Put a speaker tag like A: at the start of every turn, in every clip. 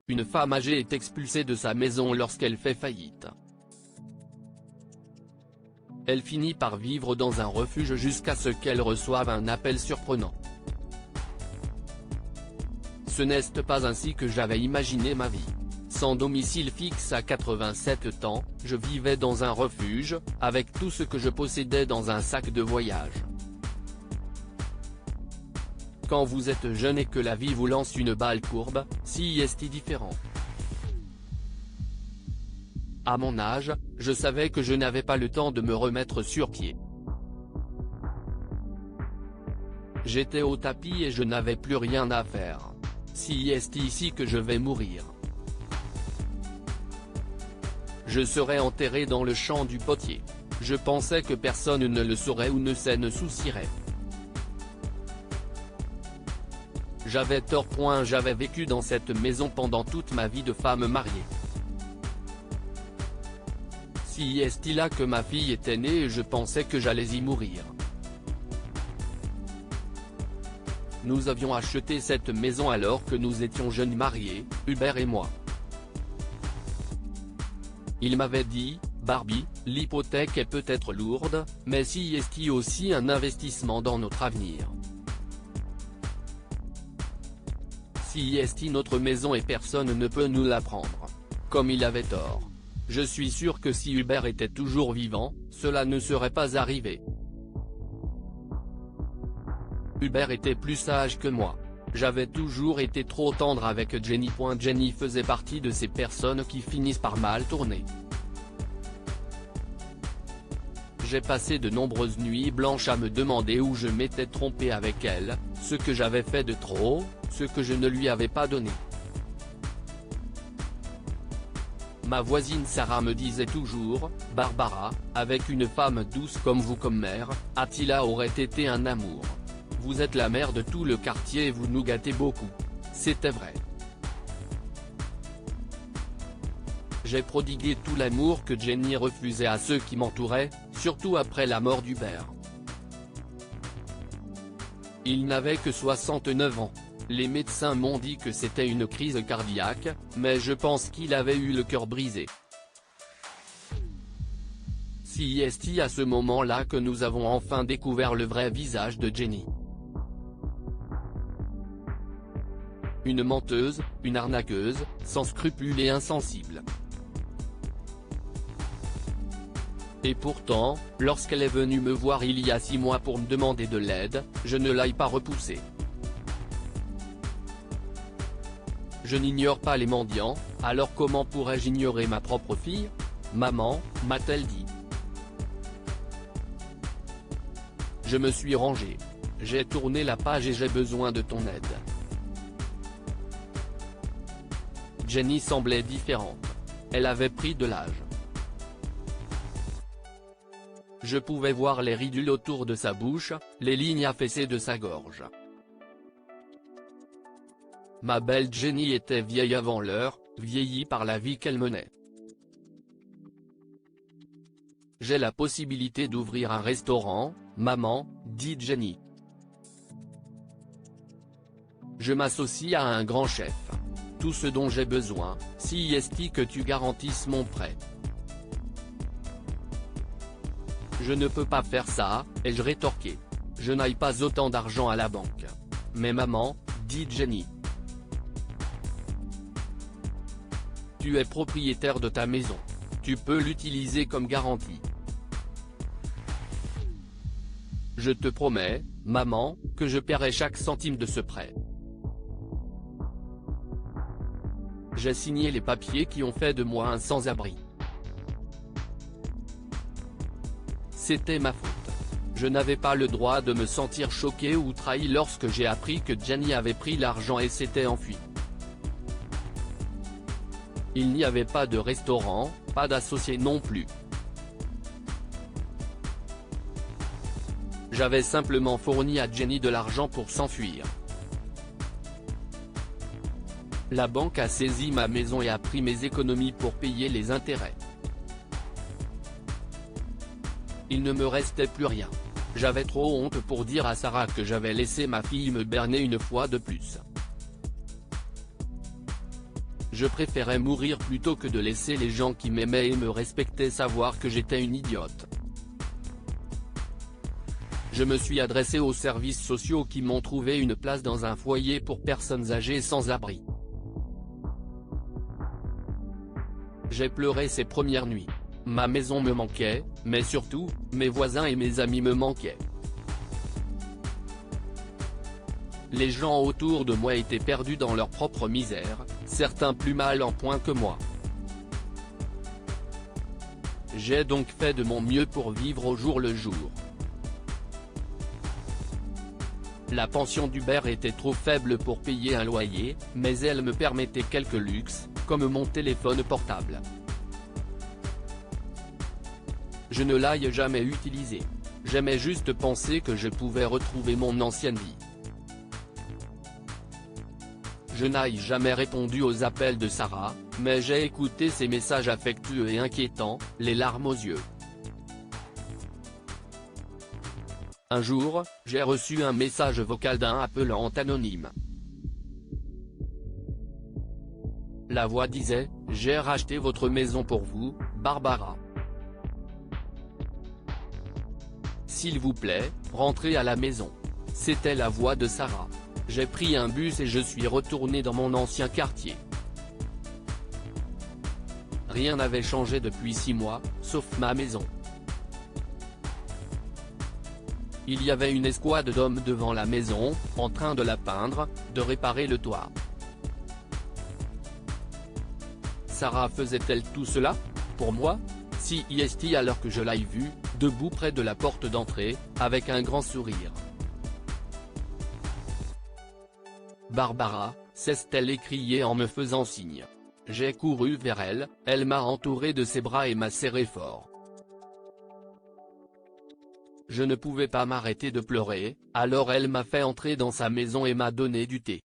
A: Une femme âgée est expulsée de sa maison lorsqu'elle fait faillite. Elle finit par vivre dans un refuge jusqu'à ce qu'elle reçoive un appel surprenant. Ce n'est pas ainsi que j'avais imaginé ma vie. Sans domicile fixe à 87 ans, je vivais dans un refuge, avec tout ce que je possédais dans un sac de voyage. Quand vous êtes jeune et que la vie vous lance une balle courbe, si est différent. À mon âge, je savais que je n'avais pas le temps de me remettre sur pied. J'étais au tapis et je n'avais plus rien à faire. Si est ici que je vais mourir. Je serais enterré dans le champ du potier. Je pensais que personne ne le saurait ou ne soucierait. J'avais tort. J'avais vécu dans cette maison pendant toute ma vie de femme mariée. Si est là que ma fille était née et je pensais que j'allais y mourir. Nous avions acheté cette maison alors que nous étions jeunes mariés, Hubert et moi. Il m'avait dit, Barbie, l'hypothèque est peut-être lourde, mais si est aussi un investissement dans notre avenir. Si est notre maison et personne ne peut nous la prendre. Comme il avait tort. Je suis sûr que si Hubert était toujours vivant, cela ne serait pas arrivé. Hubert était plus sage que moi. J'avais toujours été trop tendre avec Jenny. Jenny faisait partie de ces personnes qui finissent par mal tourner. J'ai passé de nombreuses nuits blanches à me demander où je m'étais trompé avec elle, ce que j'avais fait de trop, ce que je ne lui avais pas donné. Ma voisine Sarah me disait toujours, Barbara, avec une femme douce comme vous comme mère, Attila aurait été un amour. Vous êtes la mère de tout le quartier et vous nous gâtez beaucoup. C'était vrai. J'ai prodigué tout l'amour que Jenny refusait à ceux qui m'entouraient, surtout après la mort d'Hubert. Il n'avait que 69 ans. Les médecins m'ont dit que c'était une crise cardiaque, mais je pense qu'il avait eu le cœur brisé. Si est à ce moment-là que nous avons enfin découvert le vrai visage de Jenny. Une menteuse, une arnaqueuse, sans scrupules et insensible. Et pourtant, lorsqu'elle est venue me voir il y a 6 mois pour me demander de l'aide, je ne l'ai pas repoussée. Je n'ignore pas les mendiants, alors comment pourrais-je ignorer ma propre fille? Maman, m'a-t-elle dit. Je me suis rangé. J'ai tourné la page et j'ai besoin de ton aide. Jenny semblait différente. Elle avait pris de l'âge. Je pouvais voir les ridules autour de sa bouche, les lignes affaissées de sa gorge. Ma belle Jenny était vieille avant l'heure, vieillie par la vie qu'elle menait. J'ai la possibilité d'ouvrir un restaurant, maman, dit Jenny. Je m'associe à un grand chef. Tout ce dont j'ai besoin, si est que tu garantisses mon prêt. Je ne peux pas faire ça, ai-je rétorqué. Je n'ai pas autant d'argent à la banque. Mais maman, dit Jenny. Tu es propriétaire de ta maison. Tu peux l'utiliser comme garantie. Je te promets, maman, que je paierai chaque centime de ce prêt. J'ai signé les papiers qui ont fait de moi un sans-abri. C'était ma faute. Je n'avais pas le droit de me sentir choqué ou trahi lorsque j'ai appris que Jenny avait pris l'argent et s'était enfuie. Il n'y avait pas de restaurant, pas d'associé non plus. J'avais simplement fourni à Jenny de l'argent pour s'enfuir. La banque a saisi ma maison et a pris mes économies pour payer les intérêts. Il ne me restait plus rien. J'avais trop honte pour dire à Sarah que j'avais laissé ma fille me berner une fois de plus. Je préférais mourir plutôt que de laisser les gens qui m'aimaient et me respectaient savoir que j'étais une idiote. Je me suis adressé aux services sociaux qui m'ont trouvé une place dans un foyer pour personnes âgées sans abri. J'ai pleuré ces premières nuits. Ma maison me manquait, mais surtout, mes voisins et mes amis me manquaient. Les gens autour de moi étaient perdus dans leur propre misère, certains plus mal en point que moi. J'ai donc fait de mon mieux pour vivre au jour le jour. La pension d'Uber était trop faible pour payer un loyer, mais elle me permettait quelques luxes, comme mon téléphone portable. Je ne l'ai jamais utilisé. J'aimais juste penser que je pouvais retrouver mon ancienne vie. Je n'ai jamais répondu aux appels de Sarah, mais j'ai écouté ses messages affectueux et inquiétants, les larmes aux yeux. Un jour, j'ai reçu un message vocal d'un appelant anonyme. La voix disait « J'ai racheté votre maison pour vous, Barbara. S'il vous plaît, rentrez à la maison. » C'était la voix de Sarah. J'ai pris un bus et je suis retourné dans mon ancien quartier. Rien n'avait changé depuis 6 mois, sauf ma maison. Il y avait une escouade d'hommes devant la maison, en train de la peindre, de réparer le toit. Sarah faisait-elle tout cela pour moi? Si est alors que je l'ai vue, debout près de la porte d'entrée, avec un grand sourire. Barbara, s'est-elle écriée en me faisant signe. J'ai couru vers elle, elle m'a entouré de ses bras et m'a serré fort. Je ne pouvais pas m'arrêter de pleurer, alors elle m'a fait entrer dans sa maison et m'a donné du thé.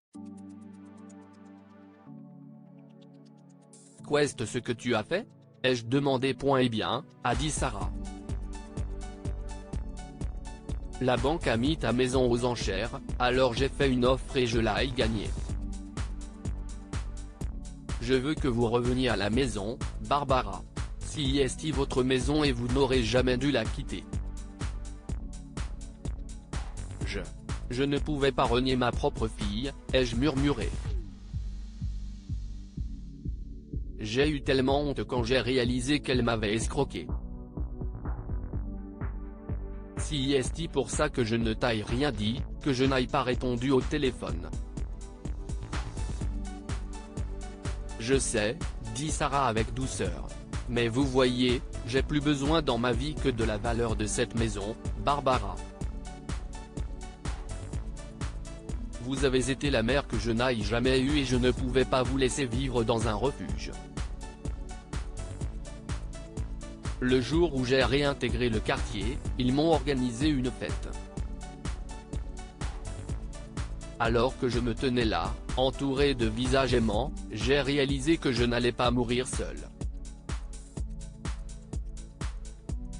A: Qu'est-ce ce que tu as fait? Ai-je demandé. Eh bien, a dit Sarah. La banque a mis ta maison aux enchères, alors j'ai fait une offre et je l'ai gagnée. Je veux que vous reveniez à la maison, Barbara. Si est votre maison et vous n'aurez jamais dû la quitter. Je ne pouvais pas renier ma propre fille, ai-je murmuré. J'ai eu tellement honte quand j'ai réalisé qu'elle m'avait escroqué. Si est pour ça que je ne t'ai rien dit, que je n'aille pas répondu au téléphone. Je sais, dit Sarah avec douceur. Mais vous voyez, j'ai plus besoin dans ma vie que de la valeur de cette maison, Barbara. Vous avez été la mère que je n'ai jamais eue et je ne pouvais pas vous laisser vivre dans un refuge. Le jour où j'ai réintégré le quartier, ils m'ont organisé une fête. Alors que je me tenais là, entouré de visages aimants, j'ai réalisé que je n'allais pas mourir seul.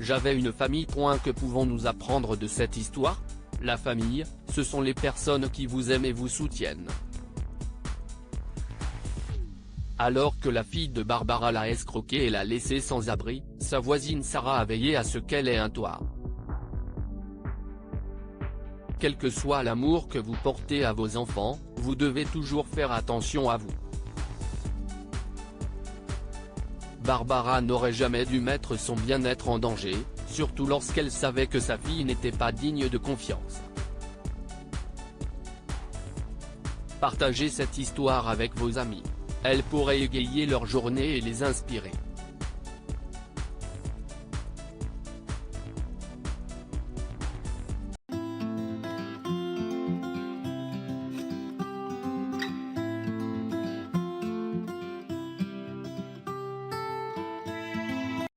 A: J'avais une famille. Que pouvons-nous apprendre de cette histoire? La famille, ce sont les personnes qui vous aiment et vous soutiennent. Alors que la fille de Barbara l'a escroquée et l'a laissée sans abri, sa voisine Sarah a veillé à ce qu'elle ait un toit. Quel que soit l'amour que vous portez à vos enfants, vous devez toujours faire attention à vous. Barbara n'aurait jamais dû mettre son bien-être en danger, surtout lorsqu'elle savait que sa fille n'était pas digne de confiance. Partagez cette histoire avec vos amis. Elle pourrait égayer leur journée et les inspirer.